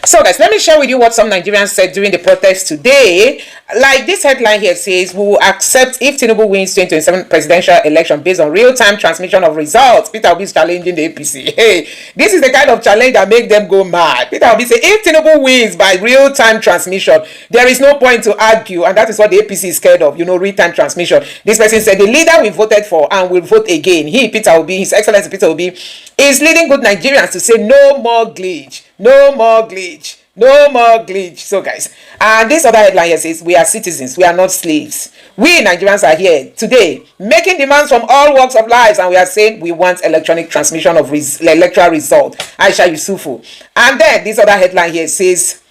So guys, let me share with you what some Nigerians said during the protest today. Like this headline here says, we will accept if Tinubu wins 2027 presidential election based on real-time transmission of results. Peter Obi is challenging the APC. Hey, this is the kind of challenge that make them go mad. Peter Obi say, if Tinubu wins by real-time transmission, there is no point to argue, and that is what the APC is scared of, real-time transmission. This person said, the leader we voted for and will vote again, he, Peter Obi, His Excellency Peter Obi, is leading good Nigerians to say no more glitch. No more glitch. No more glitch. So guys, and this other headline here says, we are citizens, we are not slaves. We Nigerians are here today making demands from all walks of life, and we are saying we want electronic transmission of electoral result. Aisha Yusufu. And then this other headline here says,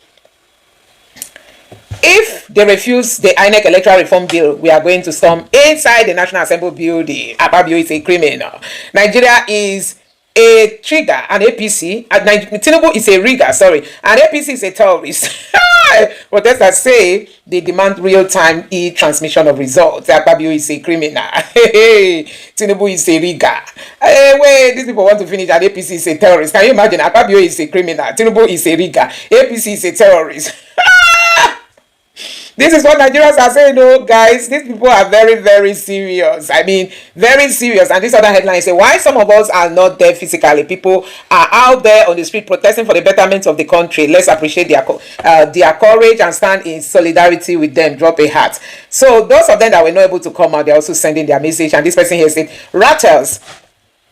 if they refuse the INEC electoral reform bill, we are going to storm inside the National Assembly building. Akpabio is a criminal. Nigeria is a trigger, and APC, and Tinubu is a rigger, and APC is a terrorist. Protesters say they demand real-time e-transmission of results. Akpabio is a criminal. Tinubu is a rigger. Wait, these people want to finish and APC is a terrorist. Can you imagine? Akpabio is a criminal. Tinubu is a rigger. APC is a terrorist. This is what Nigerians are saying, guys. These people are very, very serious. I mean, very serious. And this other headline say, why some of us are not there physically. People are out there on the street protesting for the betterment of the country. Let's appreciate their courage and stand in solidarity with them. Drop a hat. So those of them that were not able to come out, they're also sending their message. And this person here said, rattles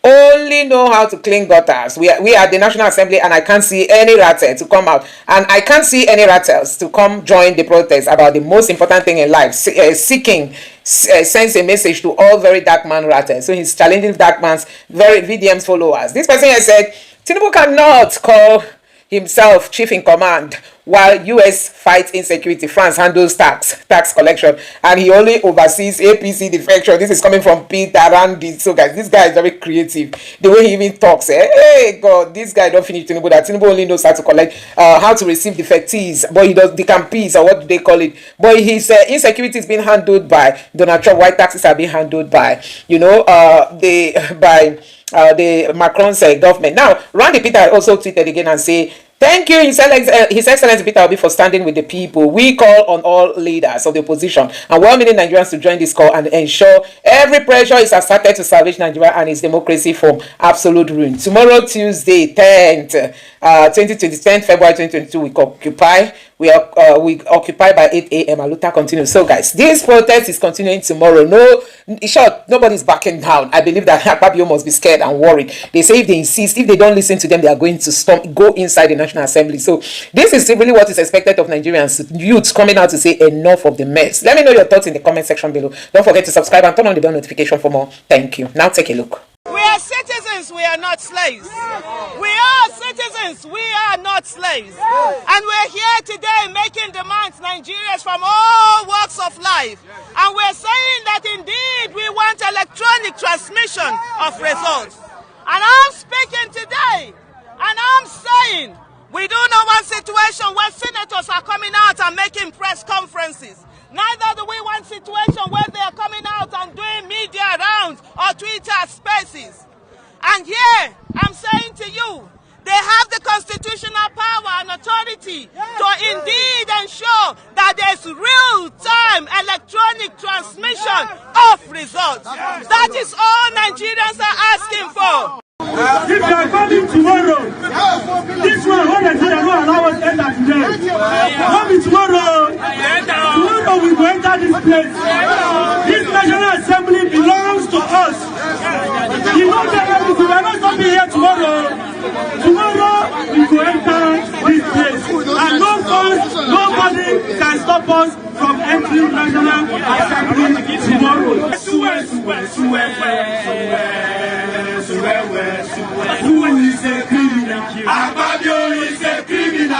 only know how to clean gutters. We are the National Assembly, and I can't see any rattle to come out, and I can't see any rattles to come join the protest about the most important thing in life, seeking sends a message to all very dark man rattles. So he's challenging dark man's very VDM's followers. This person has said Tinubu cannot call himself chief in command while US fights insecurity. France handles tax collection, and he only oversees APC defection. This is coming from Peter Randy. So guys, this guy is very creative. The way he even talks, hey God, this guy don't finish Tinubu. That Tinubu only knows how to collect, how to receive defectees, but he does the campaigns, or what do they call it? But his insecurity is being handled by Donald Trump. White taxes are being handled by the Macron's government. Now, Randy Peter also tweeted again and say, thank you, His Excellency Peter Obi, for standing with the people. We call on all leaders of the opposition and well-meaning Nigerians to join this call and ensure every pressure is asserted to salvage Nigeria and its democracy from absolute ruin. Tomorrow, Tuesday, 10th February 2022, we occupy by 8 a.m. Aluta continues. So guys, this protest is continuing tomorrow. Nobody's backing down. I believe that Akpabio must be scared and worried. They say if they insist, if they don't listen to them, they are going to go inside the National Assembly. So this is really what is expected of Nigerians, youths coming out to say enough of the mess. Let me know your thoughts in the comment section below. Don't forget to subscribe and turn on the bell notification for more. Thank you. Now take a look. We are citizens, we are not slaves. We are citizens, we are not slaves. And we're here today making demands, Nigerians from all walks of life. And we're saying that indeed we want electronic transmission of results. And I'm speaking today, and I'm saying we do not want a situation where senators are coming out and making press conferences. Neither do we want a situation where they are coming out and doing media rounds or Twitter spaces. And here, I'm saying to you, they have the constitutional power and authority to indeed ensure that there's real-time electronic transmission of results. That is all Nigerians are asking for. If they are coming tomorrow, this one, what they don't allow us to enter today. Coming tomorrow, we will enter this place. This National Assembly belongs to us. You know that we are not coming here tomorrow. Tomorrow, we will enter this place. And nobody can stop us from entering National Assembly tomorrow. Who is a criminal? Akpabio is a criminal.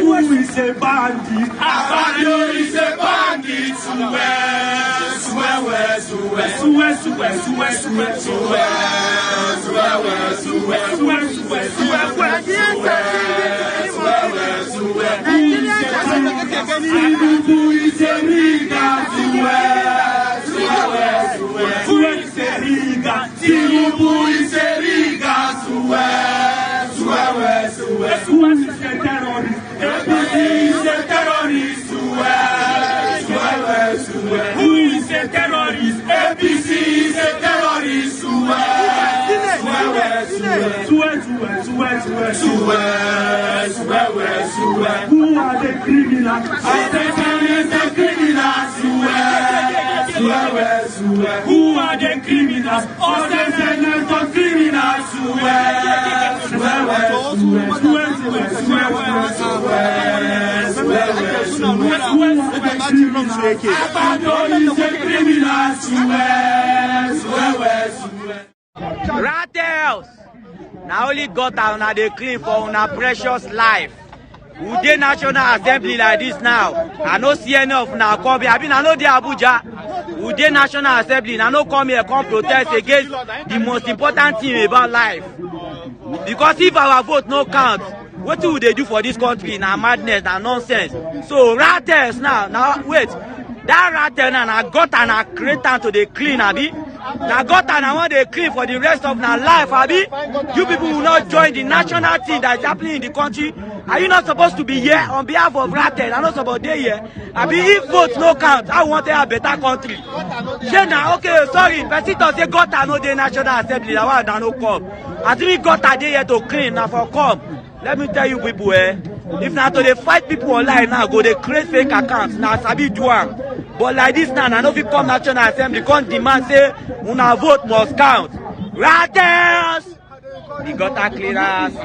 Who is a bandit? Akpabio is a bandit. Who is a rigger? Who are the criminals? The criminals. Who are the criminals? The criminals. Ratels! Now only God and they clean for una precious life. We dey National Assembly like this now. I no see any of una come here. I know the Abuja. We dey National Assembly. I no come here come protest against the most important thing about life. Because if our vote no count, what do they do for this country? Now madness, now nonsense. So Ratels now wait. That ratel now got and I create to the clean, abi. Now got and I want they clean for the rest of our life, abi. You people will not join the national thing that is happening in the country. Are you not supposed to be here on behalf of Ratel? I'm not supposed to be here. Abi, if votes no count, I want to have a better country. Now, okay, sorry. Person to say got no the National Assembly. That one no come. I think got a day here to clean now for come. Let me tell you people, if not to they fight people online now, go they create fake accounts. Now sabi do am. But like this now, I know if you come National Assembly, come demand say una vote must count. Ratels! We got our clearance.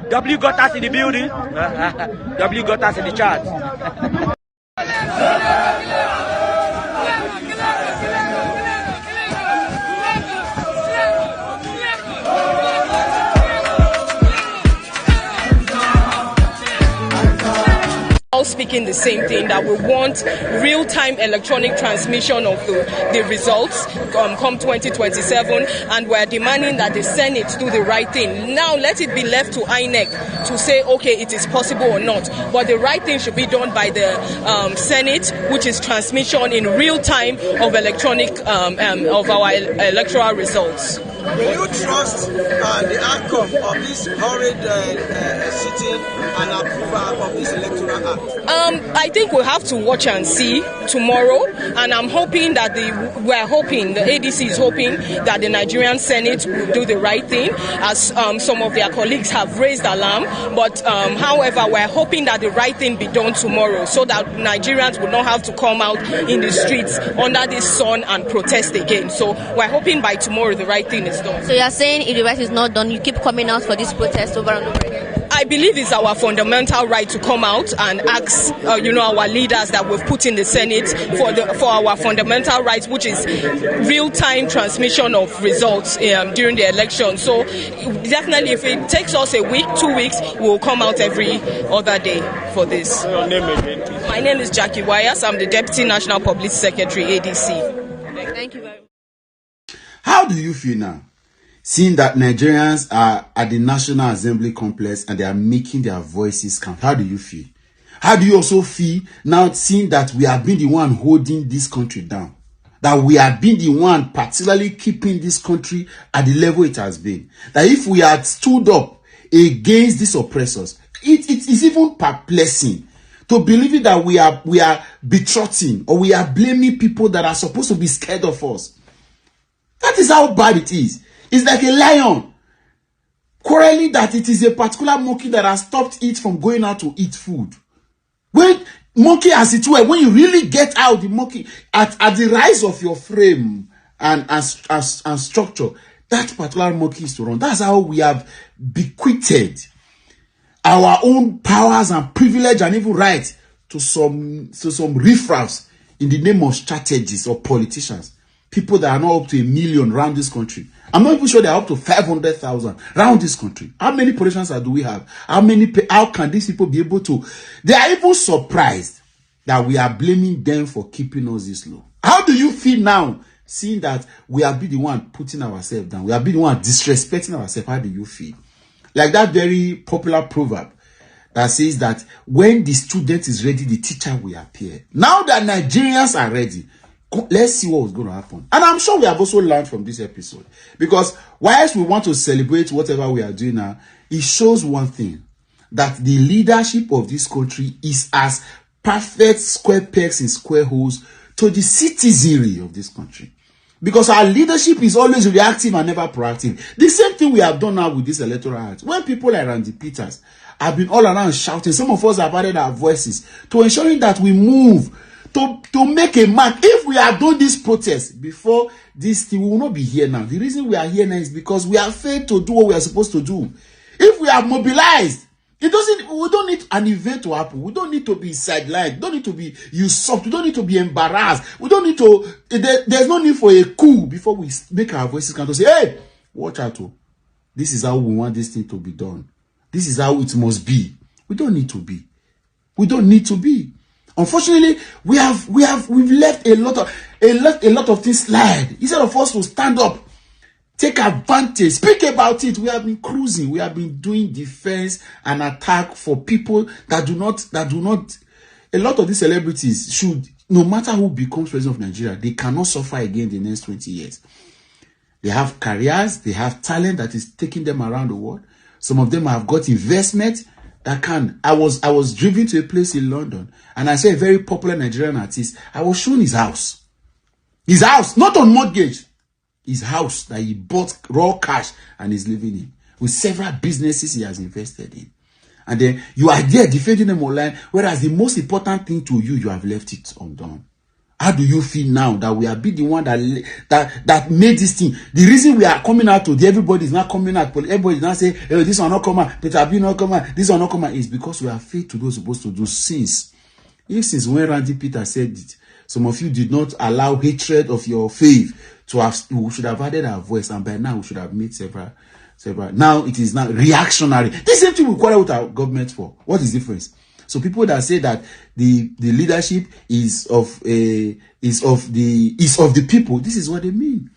W got us in the building. W got us in the chat. All speaking the same thing, that we want real-time electronic transmission of the results come 2027, and we're demanding that the Senate do the right thing. Now let it be left to INEC to say, okay, it is possible or not, but the right thing should be done by the Senate, which is transmission in real time of electronic of our electoral results. Will you trust the outcome of this horrid sitting and approval of this electoral act? I think we'll have to watch and see tomorrow, and I'm hoping that the ADC is hoping that the Nigerian Senate will do the right thing, as some of their colleagues have raised alarm. But however, we're hoping that the right thing be done tomorrow, so that Nigerians will not have to come out in the streets under this sun and protest again. So we're hoping by tomorrow the right thing is done. So you're saying if the right is not done, you keep coming out for this protest over and over again? I believe it's our fundamental right to come out and ask, our leaders that we've put in the Senate for our fundamental rights, which is real-time transmission of results during the election. So definitely, if it takes us a week, 2 weeks, we'll come out every other day for this. Your name again, please. My name is Jackie Wyers. I'm the Deputy National Public Secretary, ADC. Thank you very much. How do you feel now, seeing that Nigerians are at the National Assembly complex and they are making their voices count? How do you feel? How do you also feel now, seeing that we have been the one holding this country down? That we have been the one particularly keeping this country at the level it has been? That if we had stood up against these oppressors, it is even perplexing to believe that we are betrotting or we are blaming people that are supposed to be scared of us. That is how bad it is. It's like a lion quarreling that it is a particular monkey that has stopped it from going out to eat food. When monkey, as it were, when you really get out the monkey at the rise of your frame and structure, that particular monkey is to run. That's how we have bequeathed our own powers and privilege and even rights to some riffraffs in the name of strategies or politicians. People that are not up to 1 million around this country. I'm not even sure they are up to 500,000 around this country. How many politicians do we have? How can these people be able to? They are even surprised that we are blaming them for keeping us this low. How do you feel now, seeing that we have been the one putting ourselves down? We have been the one disrespecting ourselves. How do you feel? Like that very popular proverb that says that when the student is ready, the teacher will appear. Now that Nigerians are ready, let's see what is going to happen. And I'm sure we have also learned from this episode. Because whilst we want to celebrate whatever we are doing now, it shows one thing. That the leadership of this country is as perfect square pegs in square holes to the citizenry of this country. Because our leadership is always reactive and never proactive. The same thing we have done now with this electoral act. When people like Randy Peters have been all around shouting, some of us have added our voices to ensuring that we move to make a mark. If we have done this protest before this thing, we will not be here now. The reason we are here now is because we have failed to do what we are supposed to do. If we have mobilized, we don't need an event to happen. We don't need to be sidelined. We don't need to be usurped. We don't need to be embarrassed. We don't need to, there's no need for a coup before we make our voices count to say, hey, watch out. This is how we want this thing to be done. This is how it must be. We don't need to be. We don't need to be. Unfortunately, we've left a lot of things slide. Instead of us to stand up, take advantage, speak about it. We have been cruising. We have been doing defense and attack for people that do not. A lot of these celebrities should, no matter who becomes president of Nigeria, they cannot suffer again the next 20 years. They have careers, they have talent that is taking them around the world. Some of them have got investment that can. I was driven to a place in London and I saw a very popular Nigerian artist. I was shown his house. His house, not on mortgage. His house that he bought raw cash and is living in. With several businesses he has invested in. And then you are there defending them online, whereas the most important thing to you, you have left it undone. How do you feel now that we have been the one that made this thing? The reason we are coming out today, everybody is not coming out. Everybody is not saying, hey, this one not come out, Peter B not come out, this one not come out. Is because we have failed to do what we're supposed to do since. Since when Randy Peter said it, some of you did not allow hatred of your faith to have. We should have added our voice, and by now we should have made several. Now it is now reactionary. The same thing we quarrel with our government for. What is the difference? So people that say that the leadership is of the people, this is what they mean.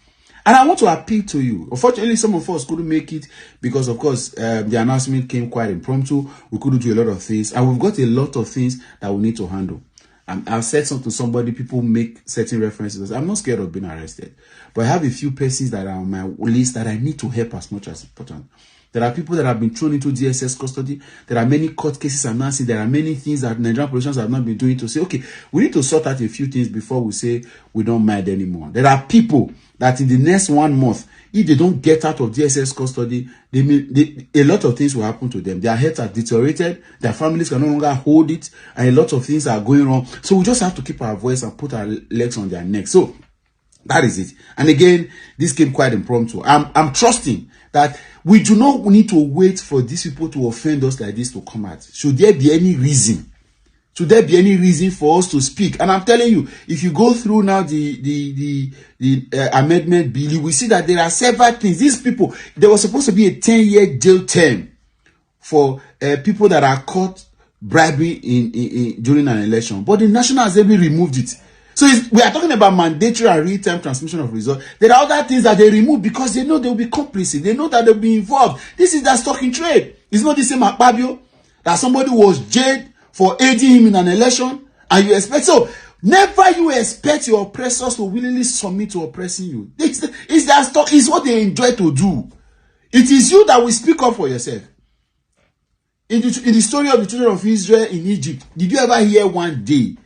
And I want to appeal to you. Unfortunately, some of us couldn't make it because, of course, the announcement came quite impromptu. We couldn't do a lot of things, and we've got a lot of things that we need to handle. I've said something to somebody, people make certain references. I'm not scared of being arrested, but I have a few persons that are on my list that I need to help as much as important. There are people that have been thrown into DSS custody. There are many court cases I'm not seeing. There are many things that Nigerian politicians have not been doing to say, okay, we need to sort out a few things before we say we don't mind anymore. There are people that in the next 1 month, if they don't get out of DSS custody, a lot of things will happen to them. Their health are deteriorated. Their families can no longer hold it. And a lot of things are going wrong. So we just have to keep our voice and put our legs on their neck. So that is it. And again, this came quite impromptu. I'm trusting that we do not need to wait for these people to offend us like this to come out. Should there be any reason? Should there be any reason for us to speak? And I'm telling you, if you go through now the amendment bill, you will see that there are several things. These people, there was supposed to be a 10-year jail term for people that are caught bribing during an election. But the National Assembly removed it. So we are talking about mandatory and real-time transmission of results. There are other things that they remove because they know they will be complicit. They know that they'll be involved. This is their stock in trade. It's not the same at Babio that somebody was jailed for aiding him in an election, and you expect. So never you expect your oppressors to willingly submit to oppressing you. It's their stock. It's what they enjoy to do. It is you that will speak up for yourself. In the story of the children of Israel in Egypt, did you ever hear one day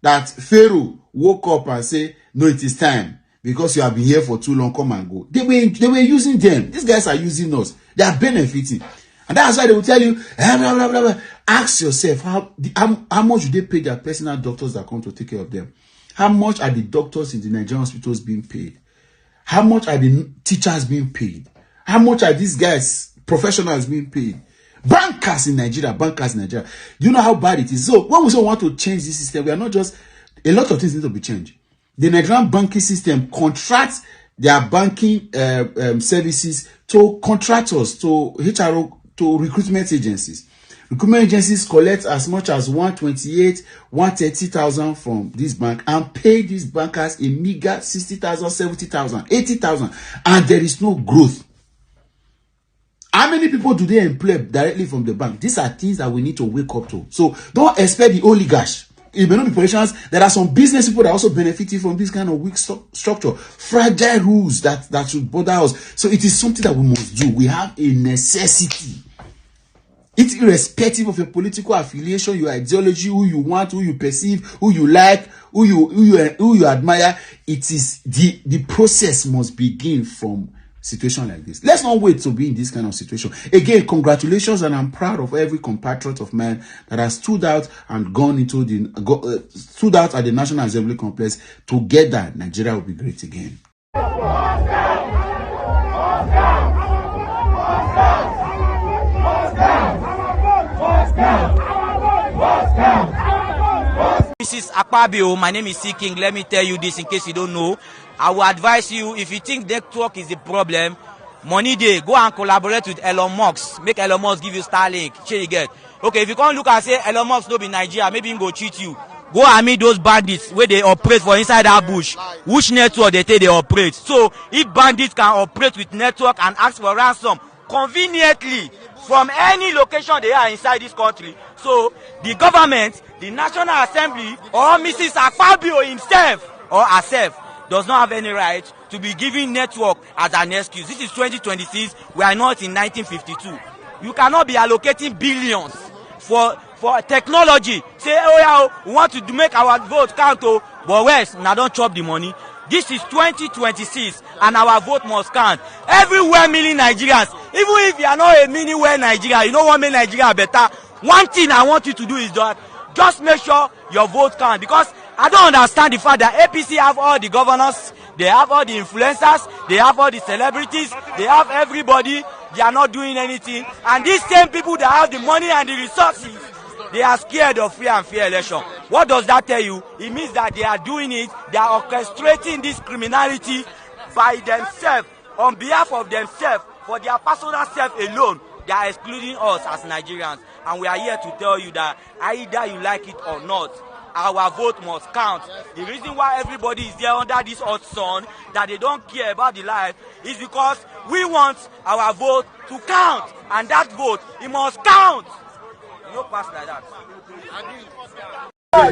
that Pharaoh woke up and say, no, it is time because you have been here for too long, come and go? They were using them. These guys are using us. They are benefiting. And that's why they will tell you, blah, blah, blah, blah. Ask yourself, how much do they pay their personal doctors that come to take care of them? How much are the doctors in the Nigerian hospitals being paid? How much are the teachers being paid? How much are these guys, professionals, being paid? Bankers in Nigeria. Do you know how bad it is? So when we say want to change this system, we are not just, a lot of things need to be changed. The Nigerian banking system contracts their banking services to contractors, to HRO, to recruitment agencies. Recruitment agencies collect as much as 128, 130,000 from this bank and pay these bankers a meager 60,000, 70,000, 80,000, and there is no growth. How many people do they employ directly from the bank? These are things that we need to wake up to. So don't expect the oligarchs. It may not be politicians. There are some business people that are also benefiting from this kind of weak structure. Fragile rules that should bother us. So it is something that we must do. We have a necessity. It's irrespective of your political affiliation, your ideology, who you want, who you perceive, who you like, who you admire. It is the process must begin from situation like this. Let's not wait to be in this kind of situation. Again, congratulations, and I'm proud of every compatriot of mine that has stood out and stood out at the National Assembly complex. Together, Nigeria will be great again. Mrs. Akpabio, my name is C. King. Let me tell you this in case you don't know. I will advise you, if you think network is the problem, money day, go and collaborate with Elon Musk. Make Elon Musk give you Starlink. Share you get. Okay, if you can't look and say Elon Musk no be Nigeria, maybe he go cheat you. Go and meet those bandits where they operate for inside that bush. Which network they take they operate. So if bandits can operate with network and ask for ransom conveniently from any location they are inside this country, so the government, the National Assembly, or Mrs. Akpabio himself or herself does not have any right to be giving network as an excuse. This is 2026. We are not in 1952. You cannot be allocating billions for technology. Say, oh yeah, we want to make our vote count, oh, but where's now don't chop the money. This is 2026 and our vote must count. Everywhere million Nigerians, even if you are not a mini-where Nigeria, you know what make Nigeria better. One thing I want you to do is that just make sure your vote count, because I don't understand the fact that APC have all the governors, they have all the influencers, they have all the celebrities, they have everybody, they are not doing anything. And these same people that have the money and the resources, they are scared of free and fair election. What does that tell you? It means that they are doing it, they are orchestrating this criminality by themselves, on behalf of themselves, for their personal self alone. They are excluding us as Nigerians. And we are here to tell you that either you like it or not, our vote must count. The reason why everybody is there under this hot sun, that they don't care about the life, is because we want our vote to count. And that vote, it must count. No pass like that.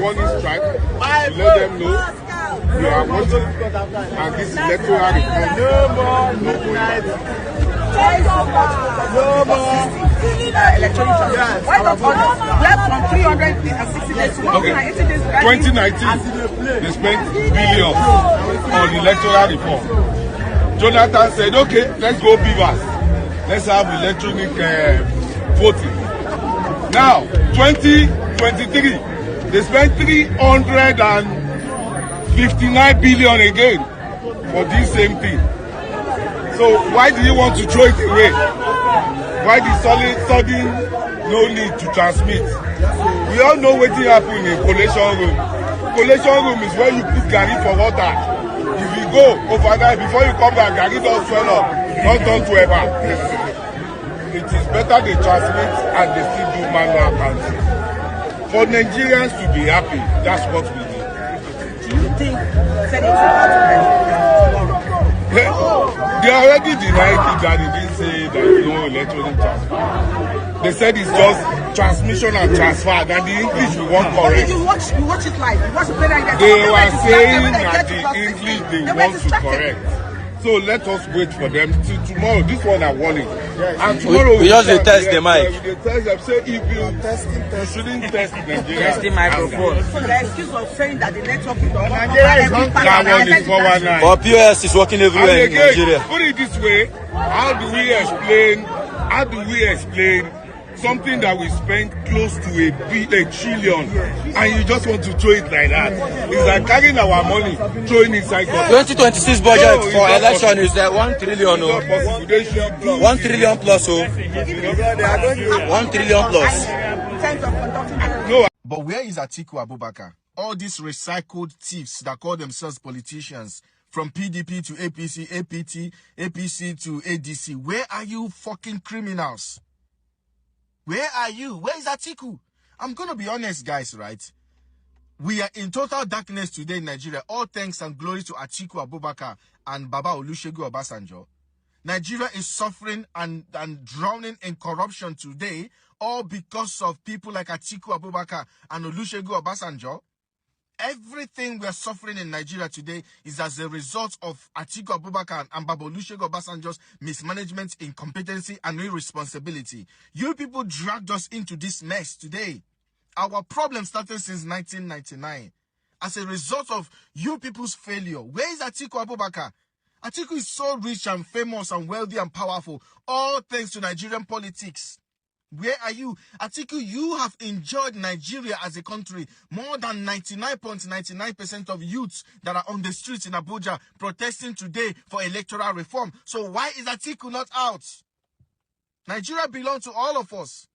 Warning strike to let them know we are watching, and this electoral reform no electronic transfer. Why not less from 360 days to 180 days? 2019, they spent billions on electoral reform. Jonathan said, okay, let's go Beavers. Let's have electronic voting. Now, 2023, they spent 359 billion again for this same thing. So why do you want to throw it away? Why the sudden no need to transmit? We all know what happened in a collation room. Collation room is where you put garri for water. If you go overnight, before you come back, garri don't swell up, not turn to ever. It is better they transmit and they still do manual counting. For Nigerians to be happy, that's what we need. Do you think Senate will have They already denied it that they didn't say there is no electronic transfer. They said it's just transmission and transfer, and the English we want correct. You watch it live. You watch the play like that. They were saying that the English they want to correct. So let us wait for them till tomorrow. This one are warning. And tomorrow we just test the mic. We test them. Say if you shouldn't test Nigeria. Test the microphone. So the excuse of saying that the network is on Nigeria is not that one is 419. But POS is working everywhere in Nigeria. Put it this way: how do we explain something that we spend close to a trillion, and you just want to throw it like that? It's like carrying our money, throwing inside. 2026 budget for election is 1 trillion. 1 trillion plus. 1 trillion plus. No. But where is Atiku Abubakar? All these recycled thieves that call themselves politicians, from PDP to APC, APC to ADC. Where are you fucking criminals? Where are you? Where is Atiku? I'm going to be honest, guys, right? We are in total darkness today in Nigeria. All thanks and glory to Atiku Abubakar and Baba Olusegun Obasanjo. Nigeria is suffering and drowning in corruption today, all because of people like Atiku Abubakar and Olusegun Obasanjo. Everything we are suffering in Nigeria today is as a result of Atiku Abubakar and Baba Olusegun Obasanjo's mismanagement, incompetency, and irresponsibility. You people dragged us into this mess today. Our problem started since 1999. As a result of you people's failure. Where is Atiku Abubakar? Atiku is so rich and famous and wealthy and powerful, all thanks to Nigerian politics. Where are you? Atiku, you have enjoyed Nigeria as a country. More than 99.99% of youths that are on the streets in Abuja protesting today for electoral reform. So why is Atiku not out? Nigeria belongs to all of us.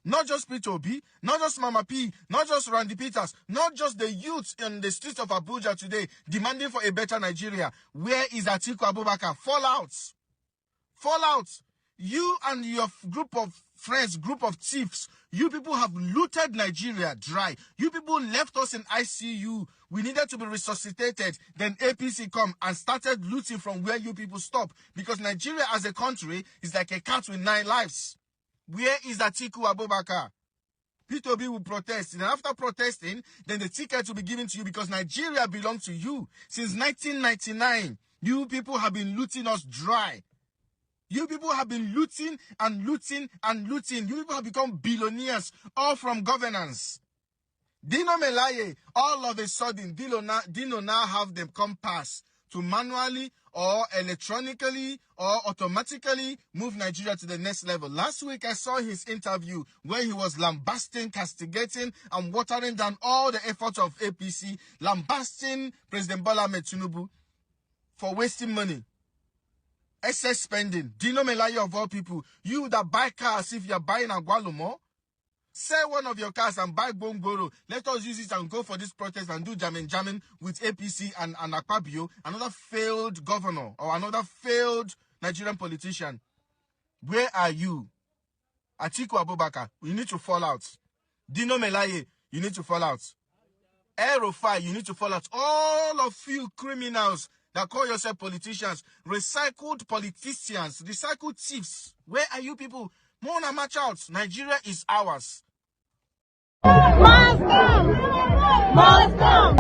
Not just Peter Obi, not just Mama P, not just Randy Peters, not just the youths in the streets of Abuja today demanding for a better Nigeria. Where is Atiku Abubakar? Fall out. Fall out. You and your group of friends, group of thieves, you people have looted Nigeria dry. You people left us in ICU. We needed to be resuscitated. Then APC come and started looting from where you people stop. Because Nigeria as a country is like a cat with 9 lives. Where is Atiku Abubakar? Peter Obi will protest. And after protesting, then the ticket will be given to you because Nigeria belongs to you. Since 1999, you people have been looting us dry. You people have been looting and looting and looting. You people have become billionaires, all from governance. Dino Melaye, all of a sudden, Dino now have them compass to manually or electronically or automatically move Nigeria to the next level. Last week, I saw his interview where he was lambasting, castigating, and watering down all the efforts of APC, lambasting President Bola Ahmed Tinubu for wasting money. Excess spending. Dino Melaye of all people, you that buy cars if you're buying Agwalumo, sell one of your cars and buy Bongoro. Let us use it and go for this protest and do jamming with APC and Akpabio, another failed governor or another failed Nigerian politician. Where are you? Atiku Abubakar, you need to fall out. Dino Melaye, you need to fall out. Erofai, you need to fall out. All of you criminals that call yourself politicians, recycled politicians, recycled thieves. Where are you people? Mona match out. Nigeria is ours. Must come! Must come!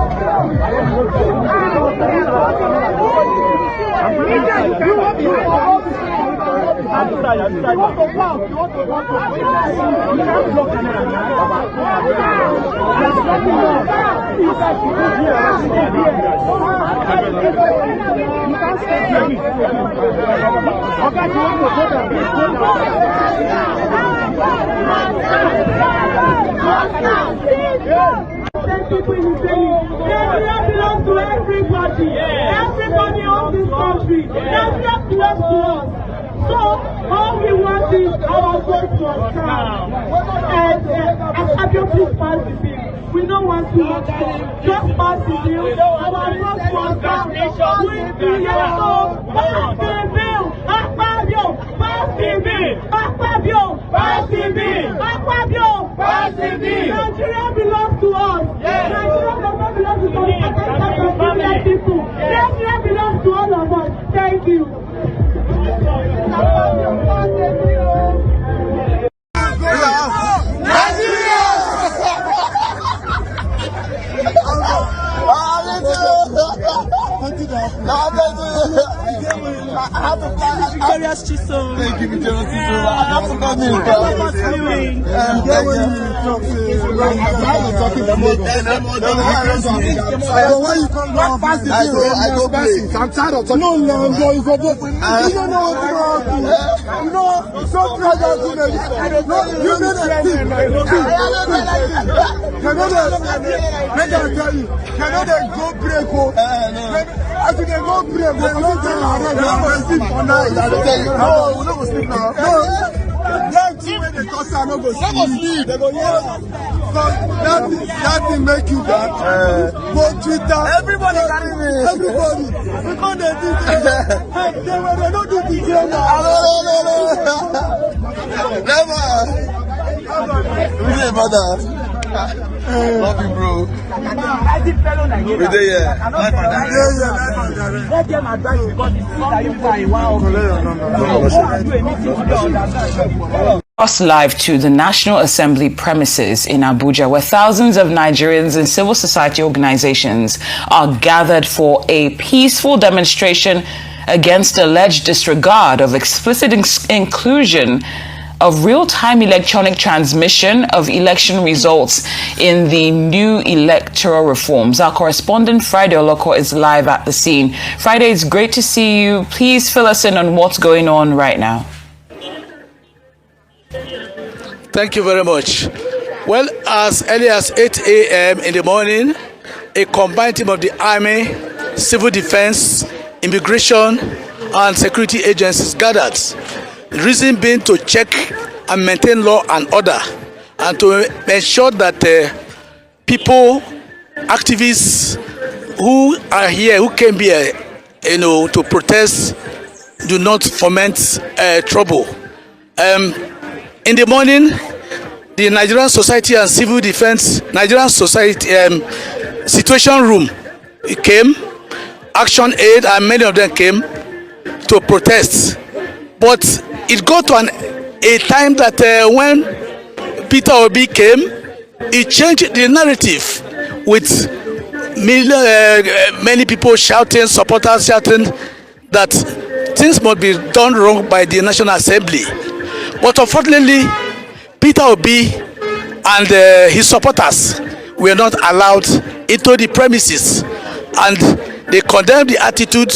People in Nigeria belongs to everybody. Everybody of this country. Nigeria belongs to us. So all we want is our voice to stand. And Akpabio, please pass the bill. We don't want to watch it. Just pass the bill. Our voice to stand. With the yellow, pass the bill. Akpabio, pass the bill. Akpabio, pass the bill. Akpabio, pass the bill. Nigeria belongs to us. Nigeria does not belong to some people. Nigeria belongs to all of us. Thank you. Thank you, Victoria's Chisom. I have to come in. When you come down, I go play. I'm tired of talking. No, you don't know what you want to do. You know, so proud of you. You made a thing. Let me tell you, cannot they go break? I think they go break. They don't sleep for night. No, we don't sleep now. No. They cause I no go sleep. They go that thing make you that. Go Twitter. Everybody carry me. Everybody. Because they do this. They don't do this now. No. Never. Really, brother. Love you, bro. We did, yeah. Let them advise because it's not that you buy one. No. Us live to the National Assembly premises in Abuja, where thousands of Nigerians and civil society organizations are gathered for a peaceful demonstration against alleged disregard of explicit inclusion of real-time electronic transmission of election results in the new electoral reforms. Our correspondent Friday Oloko is live at the scene. Friday, it's great to see you. Please fill us in on what's going on right now. Thank you very much. Well, as early as 8 a.m. in the morning, a combined team of the Army, Civil Defense, Immigration, and security agencies gathered. The reason being to check and maintain law and order, and to ensure that people, activists who are here, who came here, to protest, do not foment trouble. In the morning, the Nigerian Society and Civil Defense, Nigerian Society Situation Room came, Action Aid, and many of them came to protest. But it got to a time that when Peter Obi came, he changed the narrative with many people shouting, supporters shouting that things must be done wrong by the National Assembly. But unfortunately, Peter Obi and his supporters were not allowed into the premises, and they condemned the attitude.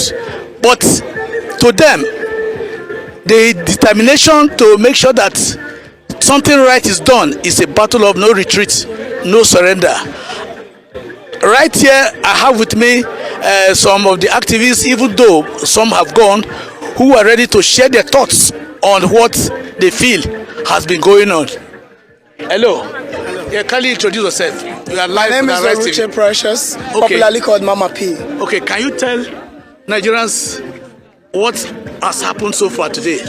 But to them, the determination to make sure that something right is done is a battle of no retreat, no surrender. Right here, I have with me some of the activists, even though some have gone, who are ready to share their thoughts on what they feel has been going on. Hello. Yeah, kindly introduce yourself. You are live. My name is ZionPrayerOutreachImovement, popularly called Mama P. Okay, can you tell Nigerians what has happened so far today?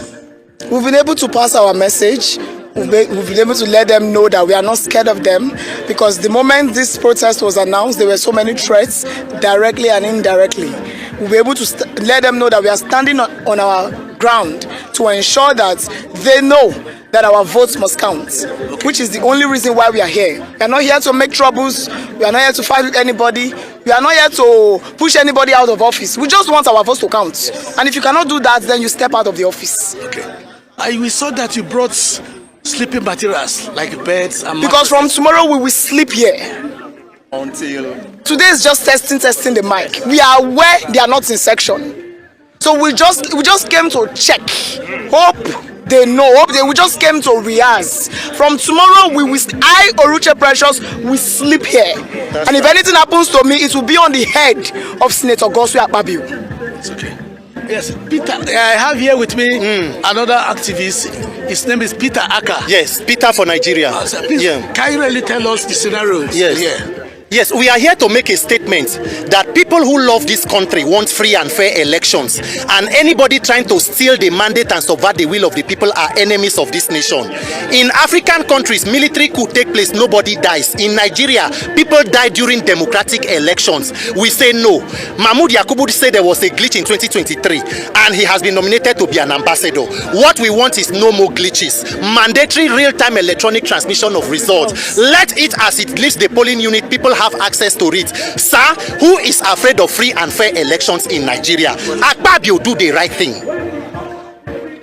We've been able to pass our message. We've been able to let them know that we are not scared of them, because the moment this protest was announced, there were so many threats, directly and indirectly. We'll be able to let them know that we are standing on our ground to ensure that they know that our votes must count, which is the only reason why we are here. We are not here to make troubles. We are not here to fight with anybody. We are not here to push anybody out of office. We just want our votes to count. And if you cannot do that, then you step out of the office. Okay. We saw that you brought sleeping materials like beds and because from tomorrow we will sleep here. Until today is just testing the mic. We are aware they are not in section. So we just came to check. Hope they know. We just came to rehearse. From tomorrow, I, Oruche Precious, will sleep here. And if anything happens to me, it will be on the head of Senator Goswe Akpabio. It's okay. Yes, Peter, I have here with me another activist. His name is Peter Aka. Yes, Peter for Nigeria. Please, can you really tell us the scenario? Yes. Yeah. Yes, we are here to make a statement that people who love this country want free and fair elections, and anybody trying to steal the mandate and subvert the will of the people are enemies of this nation. In African countries, military coup take place, nobody dies. In Nigeria, people die during democratic elections. We say no. Mahmoud Yakubu said there was a glitch in 2023, and he has been nominated to be an ambassador. What we want is no more glitches. Mandatory real-time electronic transmission of results. Let it, as it leaves the polling unit, people have access to it. Sir, who is afraid of free and fair elections in Nigeria? Akpabio do the right thing.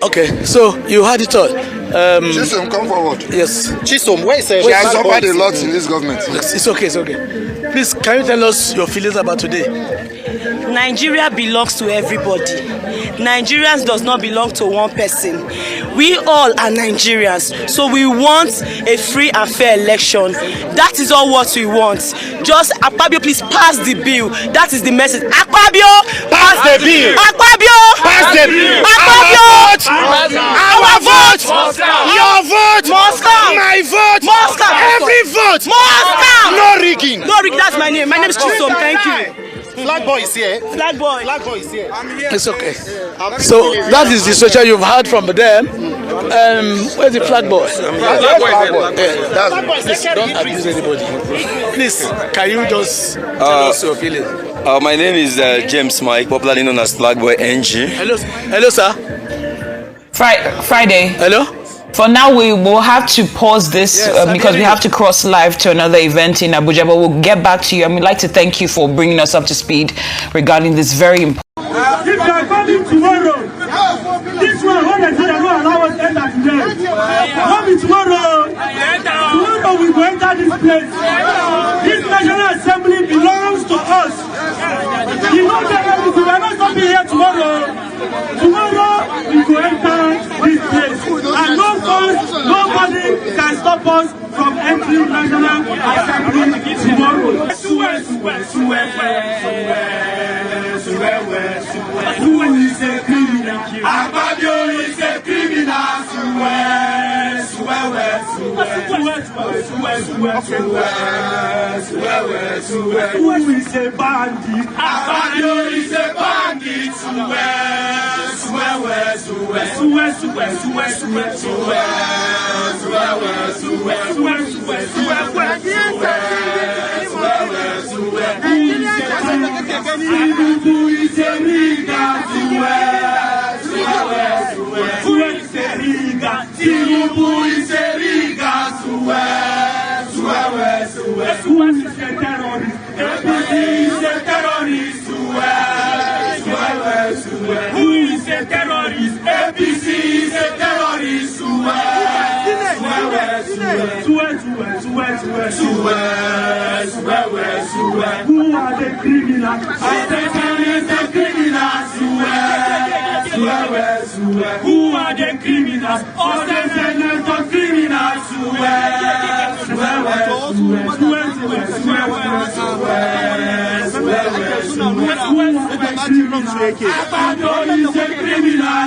Okay, so you had it all. Chisom, come forward. Yes. Chisom, where is she has suffered a lot in this government. It's okay, it's okay. Please, can you tell us your feelings about today? Nigeria belongs to everybody. Nigerians does not belong to one person. We all are Nigerians, so we want a free and fair election. That is all what we want. Just Akpabio, please pass the bill. That is the message. Akpabio, pass the bill. Akpabio, pass the bill. Akpabio, our vote, your vote, my vote, every vote, no rigging. No rigging. That's my name. My name is Chisom. Thank you. Flag boy is here. Flag boy. Flag boy is here. It's okay. So that is the situation you've heard from them. Where's the flag boy? Please don't abuse anybody. Please, can you just tell us your feelings? My name is James Mike, popularly known as Flag Boy NG. Hello, sir. Friday. Hello. For now, we will have to pause this because we have to cross live to another event in Abuja, but we'll get back to you. And we'd like to thank you for bringing us up to speed regarding this very important. If they are coming tomorrow, this one, what they did, not allow us to enter today. Coming tomorrow, tomorrow we will enter this place. This National Assembly belongs to us. You know that we are not coming here tomorrow. Tomorrow we will enter this place. And nobody can stop us from entering National Assembly tomorrow. Who is a criminal? Abadio is a criminal. Who is a bandit? Abadio is a bandit. Tinubu is a riga. Tinubu is a riga. Who is a terrorist? APC is a terrorist. Who is a terrorist? APC is a terrorist. Who are the criminals? Who are the criminals? All the criminals. Abandon is a criminal.